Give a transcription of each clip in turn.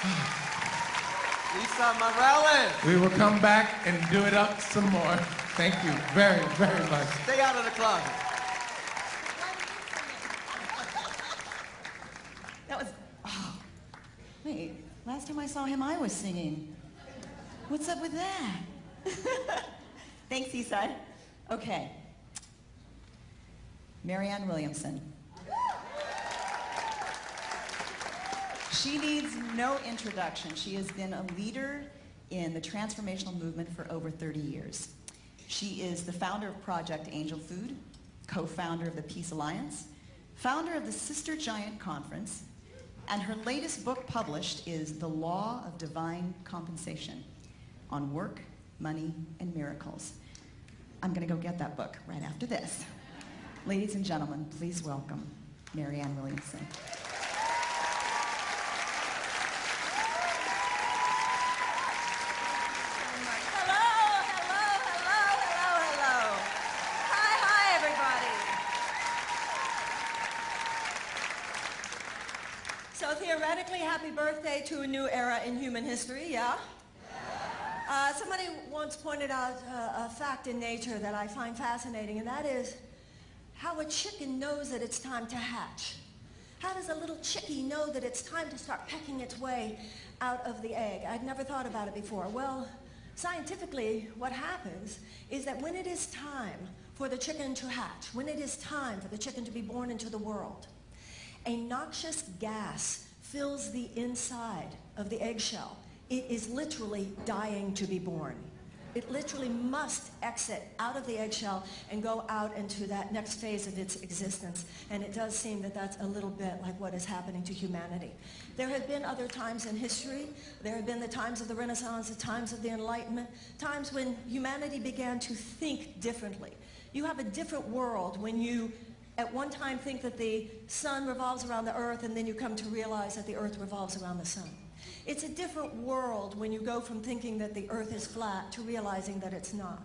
Lisa Morales. We will come back and do it up some more. Thank you very, very much. Stay out of the closet. That was, oh, wait, last time I saw him, I was singing. What's up with that? Thanks, Eastside. Okay. Marianne Williamson. She needs no introduction. She has been a leader in the transformational movement for over 30 years. She is the founder of Project Angel Food, co-founder of the Peace Alliance, founder of the Sister Giant Conference, and her latest book published is The Law of Divine Compensation on Work, Money, and Miracles. I'm going to go get that book right after this. Ladies and gentlemen, please welcome Marianne Williamson. So theoretically, happy birthday to a new era in human history, yeah? Somebody once pointed out a fact in nature that I find fascinating, and that is how a chicken knows that it's time to hatch. How does a little chickie know that it's time to start pecking its way out of the egg? I'd never thought about it before. Well, scientifically, what happens is that when it is time for the chicken to hatch, when it is time for the chicken to be born into the world, a noxious gas fills the inside of the eggshell. It is literally dying to be born. It literally must exit out of the eggshell and go out into that next phase of its existence. And it does seem that that's a little bit like what is happening to humanity. There have been other times in history. There have been the times of the Renaissance, the times of the Enlightenment, times when humanity began to think differently. You have a different world when you at one time think that the sun revolves around the earth, and then you come to realize that the earth revolves around the sun. It's a different world when you go from thinking that the earth is flat to realizing that it's not.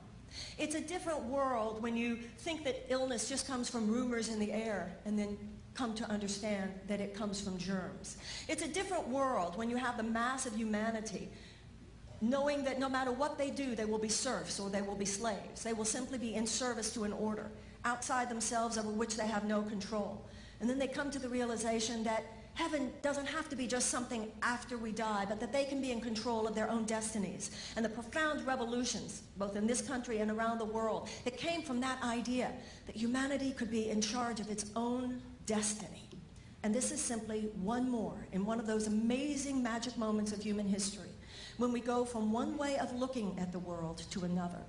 It's a different world when you think that illness just comes from rumors in the air, and then come to understand that it comes from germs. It's a different world when you have the mass of humanity knowing that no matter what they do, they will be serfs or they will be slaves. They will simply be in service to an order outside themselves over which they have no control. And then they come to the realization that heaven doesn't have to be just something after we die, but that they can be in control of their own destinies. And the profound revolutions, both in this country and around the world, that came from that idea that humanity could be in charge of its own destiny. And this is simply one more in one of those amazing magic moments of human history, when we go from one way of looking at the world to another.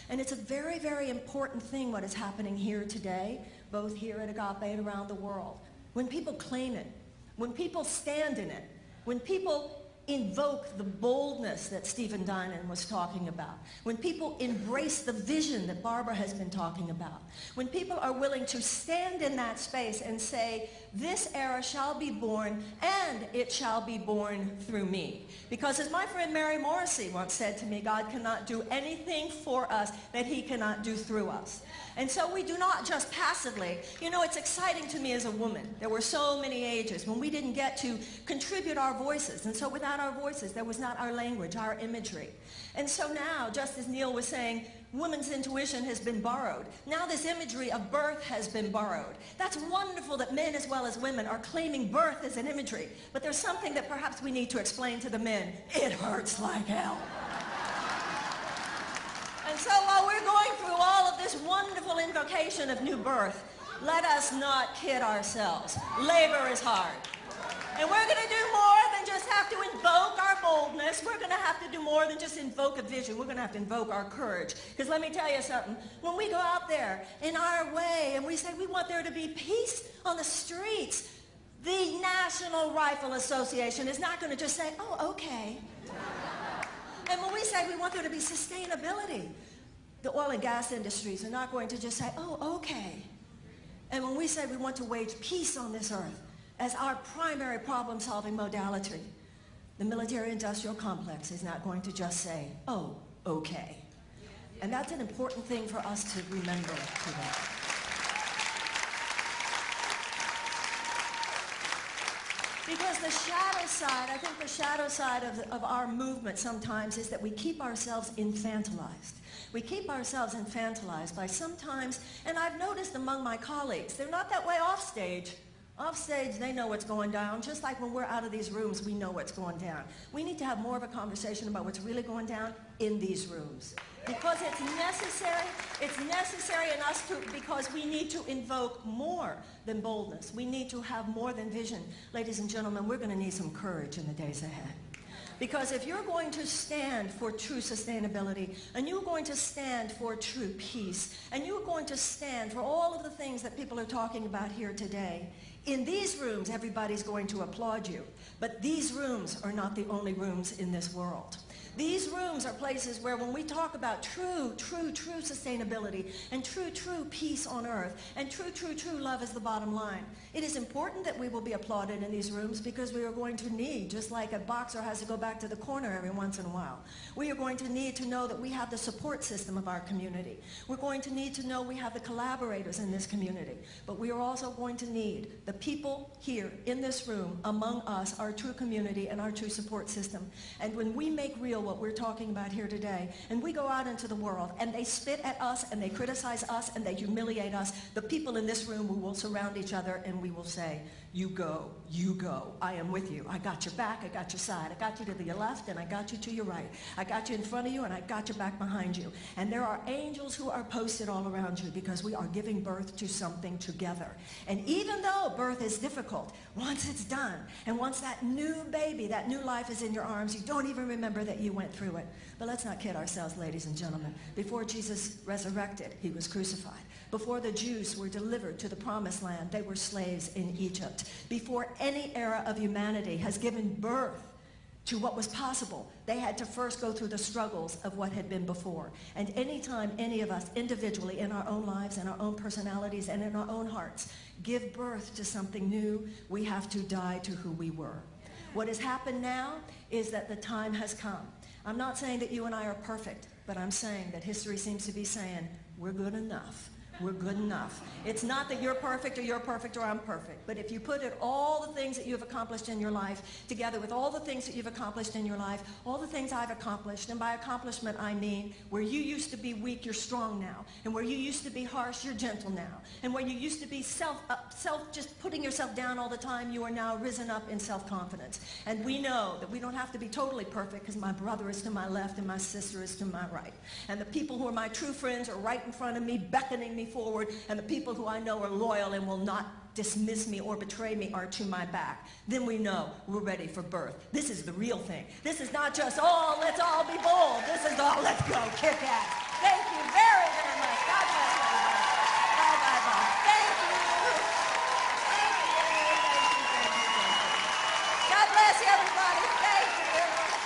And it's a very, very important thing what is happening here today, both here at Agape and around the world. When people claim it, when people stand in it, when people invoke the boldness that Stephen Dinan was talking about, when people embrace the vision that Barbara has been talking about, when people are willing to stand in that space and say, this era shall be born, and it shall be born through me. Because as my friend Mary Morrissey once said to me, God cannot do anything for us that he cannot do through us. And so we do not just passively, you know, it's exciting to me as a woman. There were so many ages when we didn't get to contribute our voices. And so without our voices, there was not our language, our imagery. And so now, just as Neil was saying, women's intuition has been borrowed. Now this imagery of birth has been borrowed. That's wonderful that men as well as women are claiming birth as an imagery. But there's something that perhaps we need to explain to the men. It hurts like hell. And so while we're going through all of this wonderful invocation of new birth, let us not kid ourselves. Labor is hard. And we're going to do more than just have to invoke our boldness. We're going to have to do more than just invoke a vision. We're going to have to invoke our courage. Because let me tell you something. When we go out there in our way and we say we want there to be peace on the streets, the National Rifle Association is not going to just say, oh, okay. And when we say we want there to be sustainability, the oil and gas industries are not going to just say, oh, okay. And when we say we want to wage peace on this earth as our primary problem-solving modality, the military-industrial complex is not going to just say, oh, okay. And that's an important thing for us to remember today. Because the shadow side, I think the shadow side of our movement sometimes is that we keep ourselves infantilized. We keep ourselves infantilized by sometimes, and I've noticed among my colleagues, they're not that way off stage. Off stage, they know what's going down. Just like when we're out of these rooms, we know what's going down. We need to have more of a conversation about what's really going down in these rooms. Because it's necessary in us because we need to invoke more than boldness. We need to have more than vision. Ladies and gentlemen, we're going to need some courage in the days ahead. Because if you're going to stand for true sustainability, and you're going to stand for true peace, and you're going to stand for all of the things that people are talking about here today, in these rooms, everybody's going to applaud you. But these rooms are not the only rooms in this world. These rooms are places where when we talk about true sustainability and true peace on earth and true love is the bottom line, it is important that we will be applauded in these rooms because we are going to need, just like a boxer has to go back to the corner every once in a while, we are going to need to know that we have the support system of our community. We're going to need to know we have the collaborators in this community. But we are also going to need the people here in this room among us, our true community and our true support system. And when we make real what we're talking about here today, and we go out into the world and they spit at us and they criticize us and they humiliate us, the people in this room, we will surround each other and we will say, you go, I am with you. I got your back, I got your side. I got you to your left and I got you to your right. I got you in front of you and I got your back behind you. And there are angels who are posted all around you because we are giving birth to something together. And even though birth is difficult, once it's done and once that new baby, that new life is in your arms, you don't even remember that you went through it. But let's not kid ourselves, ladies and gentlemen. Before Jesus resurrected, he was crucified. Before the Jews were delivered to the promised land, they were slaves in Egypt. Before any era of humanity has given birth to what was possible, they had to first go through the struggles of what had been before. And anytime any of us individually in our own lives and our own personalities and in our own hearts give birth to something new, we have to die to who we were. What has happened now is that the time has come. I'm not saying that you and I are perfect, but I'm saying that history seems to be saying we're good enough. We're good enough. It's not that you're perfect or I'm perfect, but if you put it all the things that you've accomplished in your life together with all the things that you've accomplished in your life, all the things I've accomplished, and by accomplishment I mean where you used to be weak, you're strong now, and where you used to be harsh, you're gentle now, and where you used to be just putting yourself down all the time, you are now risen up in self-confidence. And we know that we don't have to be totally perfect because my brother is to my left and my sister is to my right. And the people who are my true friends are right in front of me, beckoning me forward, and the people who I know are loyal and will not dismiss me or betray me are to my back. Then we know we're ready for birth. This is the real thing. This is not just, oh, let's all be bold. This is, oh, let's go, kick ass. Thank you very, very much. God bless everybody. Bye, bye, bye. Thank you. Thank you. God bless you, everybody. Thank you.